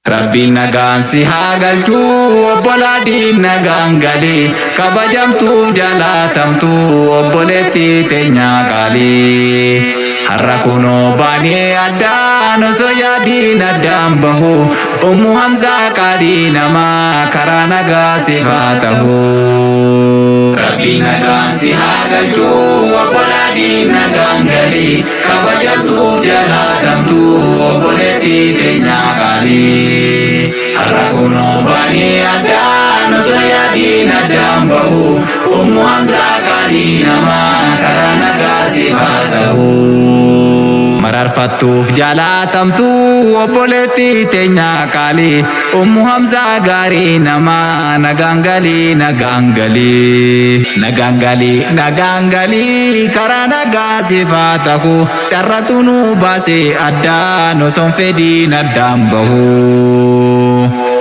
Rabbiin nagaan si haa galchu obbolaa diina gaangalee kabajamtuu jaalatamtuu obboleettii teenyaa qaalii. Har'a kunoo baanee addaan osoo yaadiin addaan bahu Ummu Hamzaa qaalii namaa karaa nagaa siif haa ta'u. Rabbiin nagaan si haa galchu obbolaa diina gaangalee kabajamtuu jaalatamtuu obboleettii teenyaa qaalii. Har'a kunoo baanee addaan osoo yaadiin addaan bahu Ummu Hamzaa qaalii namaa karaa nagaa siif haa ta'u. Mararfattuuf jaalatamtuu obboleettii teenyaa qaalii Ummu Hamzaa gaarii namaa nagaangalii nagaangalii karaa nagaa siif haa ta'u. Carratu nu baasee addaan osoon fedhiin addaan bahu.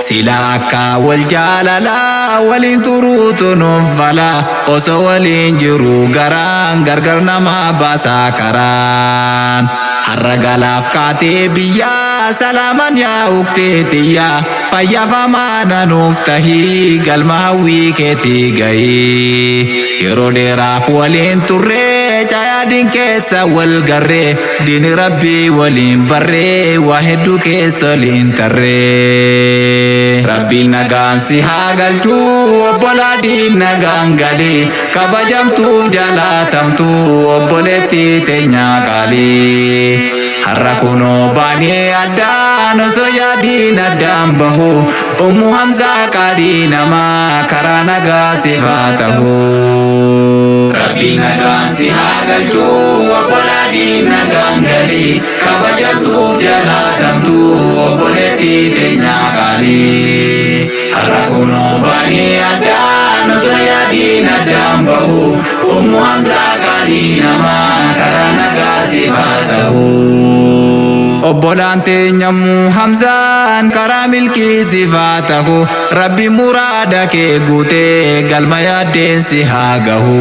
Sila akka wal jaalalaa waliin turuutu nuuf fala osoo waliin jiru garaan gargar nama baasaa karaan. Har'a galaaf kaatee biyyaa salaaman yaa uktee xiyyaa fayyafamaa nanuuf tahii galma hawwii keetii gahii. Yeroo dheeraaf waliin turree cayaadiin keessa wal garree diini rabbii waliin barree waa hedduu keessa waliin tarree. Rabbiin nagaan si haa galchu obbolaa diina gaangalee kabajamtuu jaalatamtuu obboleettii teenyaa qaalii. Har'a kunoo baanee addaan osoo yaadiin addaan bahu Ummu Hamzaa qaalii namaa karaa nagaa siif haa ta'u. Rabbiin nagaan si haa galchu obbolaa diina gaangalee kabajamtuu jaalatamtuu obboleettii teenyaa qaalii. Har'a kunoo baanee addaan osoo yaadiin addaan bahu Ummu Hamzaa qaalii namaa karaa nagaa siif haa ta'u. Obbolaan teenya Ummu Hamzaan karaa milkii siif haa ta'u. Rabbi muraada kee guutee galma yaaddeen si haa gahu.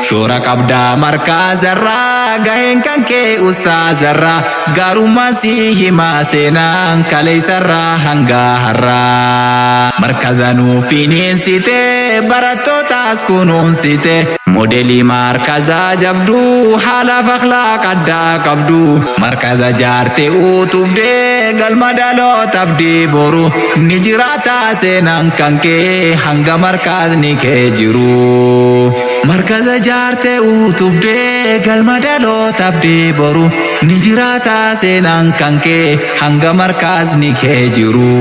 Shoora qabdaa markaazarraa gaheen kan kee ustaazarraa gaarummaan si himaa seenaan kaleessarraa hanga har'aa. Markaza nuuf finiinsitee barattootaas kunuunsitee modeelii markazaa jabduu haalaaf akhlaaq addaa qabdu. Markaza jaartee utubdee galma dhaloota abdii boru ni jiraata seenaan kan kee hanga markazni kee jiru. Markaza jaartee utubdee galma dhaloota abdii boru ni jiraata seenaan kan kee hanga markazni kee jiru.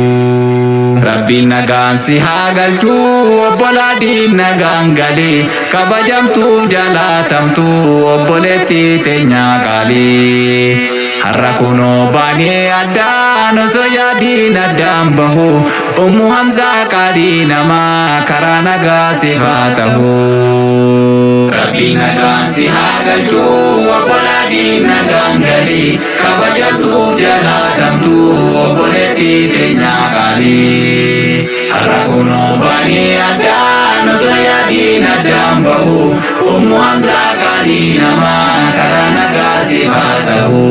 Rabbiin nagaan si haa galchu obbolaa diina gaangalee kabajamtuu jaalatamtuu obboleettii teenyaa qaalii. Har'a kunoo baanee addaan osoo yaadiin addaan bahu Ummu Hamzaa qaalii namaa karaa nagaa siif haa ta'u. Rabbiin nagaan si haa galchu obbolaa diina gaangalee kabajamtuu jaalatamtuu obboleettii teenyaa qaalii. Har'a kunoo baanee addaan osoo yaadiin addaan bahu Ummu Hamzaa qaalii namaa karaa nagaa siif haa ta'u.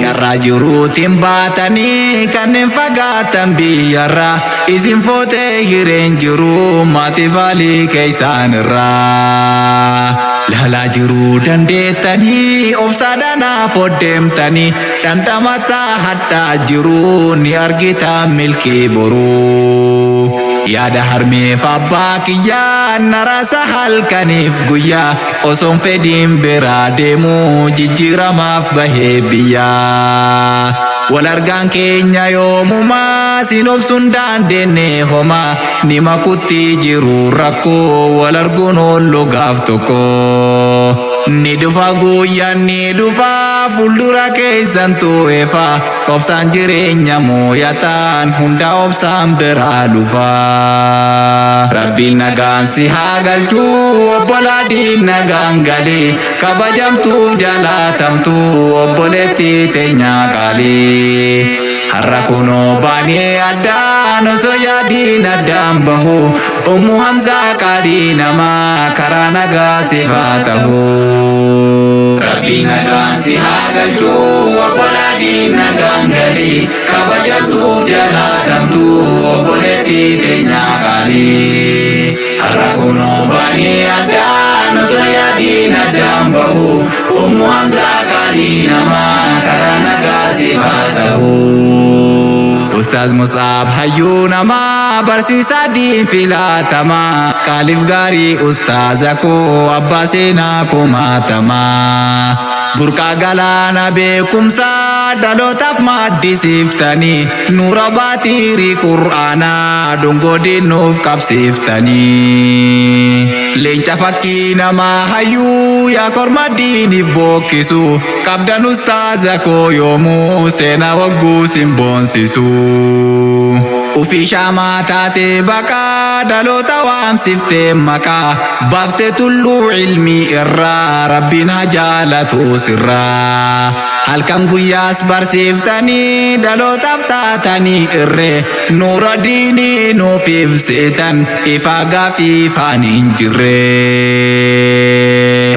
Carraa jiruutiin baatanii kanneen fagaatan biyyarraa isin footee hireen jiru maatiif haalii keessaan irraa. Laalaa jiruu dandeettanii obsaadhaanaaf hoddeemtanii dhandhamataa hadhaa jiruu ni argita milkii boruu. Yaada harmeef abbaa kiyyaa naraasa halkaniif guyyaa osoon fedhiin biraa deemuu jijjiiramaaf bahee biyyaa. Wal argaan keenya yoomumaa sin obsuun daandeenye homaa ni makutti jiru rakkoo wal arguun oollu gaaf tokko. Ni dhufa guyyaan ni dhufa fuuldura keessan tu'eefa obsaan jireenya mooyataan hunda obsaan biraa dhufa. Rabbiin nagaan si haa galchu obbolaa diina gaangalee kabajamtuu jaalatamtuu obboleettii teenyaa qaalii. har'a kunoo baanee addaan osoo yaadiin addaan bahu ummu hamzaa qaalii namaa karaa nagaa siif haa ta'u. Rabbiin nagaan si haa galchu obbolaa diin nagaan galii kabajamtuuf jalatamtu obboleettii teenyaa qaalii. Har'a kunoo baanee addaan osoo yaadiin addaan bahu ummu hamzaa qaalii namaa karaa nagaa siif haa ta'u. Ustaaz Mus'ab hayyuu namaa barsiisaa diin filatamaa qaaliif gaarii ustaaza koo abbaa seenaa kumaatamaa burqaa galaana beekumsaa dhalootaaf maaddisiiftanii nuura baatiirii qur'aanaa dungoo diinnuuf qabsiiftanii leenca fakkii namaa hayyuu yaa korma diiniif bookkisu qabdan ustaaza koo yoomuu seenaa wagguu sin boonsisu. Ufii shaamaa taatee baqaa dhaloota waamsiftee maqaa baaftee tulluu ilmii irraa rabbiin haa jaalatu sirraa halkan guyyaas barsiiftanii dhalootaaf taatanii irree nuura diinii nuuf ibsitan ifaa gaafii ifaan hin jirre.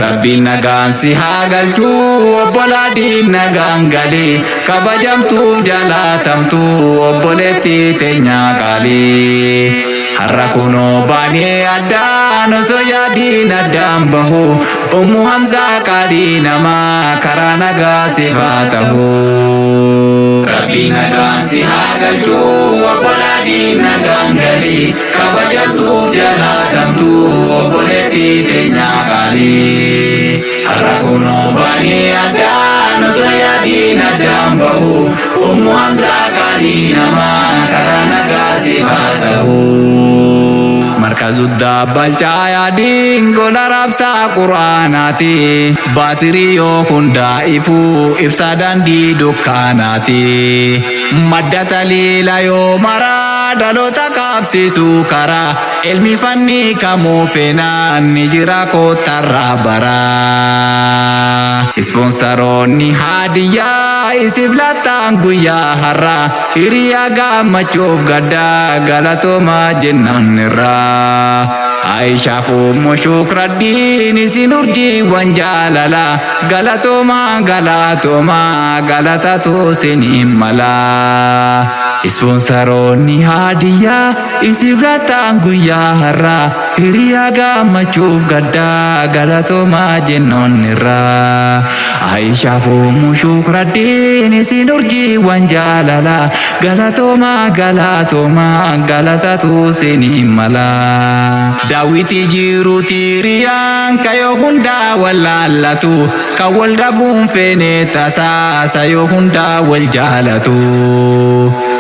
Rabbiin nagaan si haa galchu obbolaa diin nagaan galee kabajamtuuf jalatamtu obboleettii teenyaa qaalii. Har'a kunoo baanee addaan osoo yaadiin addaan bahu ummu hamzaa qaalii namaa karaa nagaa siif haa ta'u. Rabbiin nagaan si haa galchu obbolaa diin nagaan galii kabajamtuuf jalatamtu obboleettii teenyaa qaalii. Har'a kunoo baanee addaan osoo yaadiin addaan bahu ummu hamzaa qaalii namaa karaa nagaa siif haa ta'u. Markazuddaa balchaa yaadiin gola raabsaa quraanaati baatirii yoo hundaa ifuu ibsaa daandii dukkaanaati madda taliila yoo maraa dhaloota qabsiisuu karaa ilmi fanni kamuu feenaan ni jira kootarraa baraa. Ispoonsaroonni haadiyyaa isiif lattaan guyyaa har'aa hiriyaa gammachuuf gaddaa galatoomaa jennaan irraa. Aishaaf ummu shukraddiin isin urjiiwwan jaalala galatoomaa galatoomaa galatatu siniin malaa. Ispoonsaroonni haadiyyaa isiif lattaan guyyaa har'aa hiriyaa gammachuuf gaddaa galatoomaa jennoon irraa. Aishaaf ummu shukraddiin isin urjiiwwan jaalala galatoomaa galatoomaa galatatu siniin malaa. Daawwitii jiruutii riyaan kayoo hundaa wallaallatu kan wal dhabuun feenee tasaasa yoo hundaa wal jaalatu.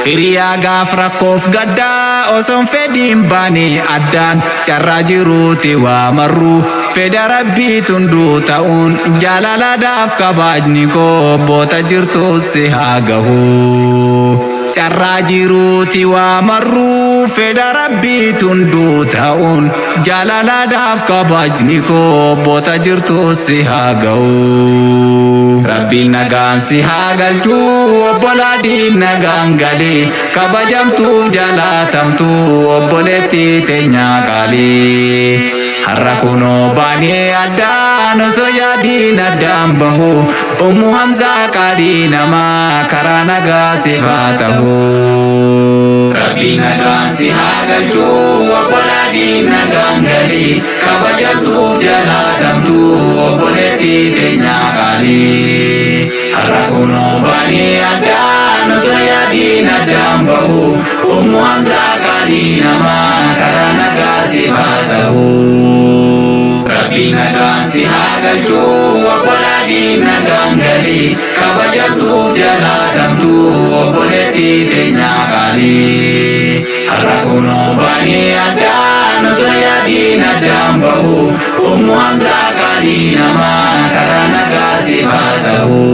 Hiriyaa gaaf rakkoof gaddaa osoon fedhiin baanii addaan carraa jiruuti waa marru fedha rabbii tunduu ta'uun jaalalaadhaaf kabajni koo boota jirtus si haa gahu. Carraa jiruuti waa marru fedha rabbii tunduu ta'uun jaalalaadhaaf kabajni koo boota jirtus si haa gahu. Rabbiin nagaan si haa galchu obbolaa diin nagaan galee kabajamtuuf jalatamtu obboleettii teenyaa qaalii. Har'a kunoo baanee addaan osoo yaadiin addaan bahu ummu hamzaa qaalii namaa karaa nagaa siif haa ta'u. Rabbiin nagaan si haa galchu obbolaa diin nagaan galii kabajamtuuf jalatamtu obboleettii teenyaa qaalii. Har'a kunoo baanee addaan osoo yaadiin addaan bahu ummu hamzaa qaalii namaa karaa nagaa siif haa ta'u. Rabbiin nagaan si haa galchu obbolaa diin nagaan galii kabajamtuuf jalatamtu obboleettii teenyaa qaalii. Har'a kunoo baanee addaan osoo yaadiin addaan bahu ummu hamzaa qaalii namaa karaa nagaa siif haa ta'u.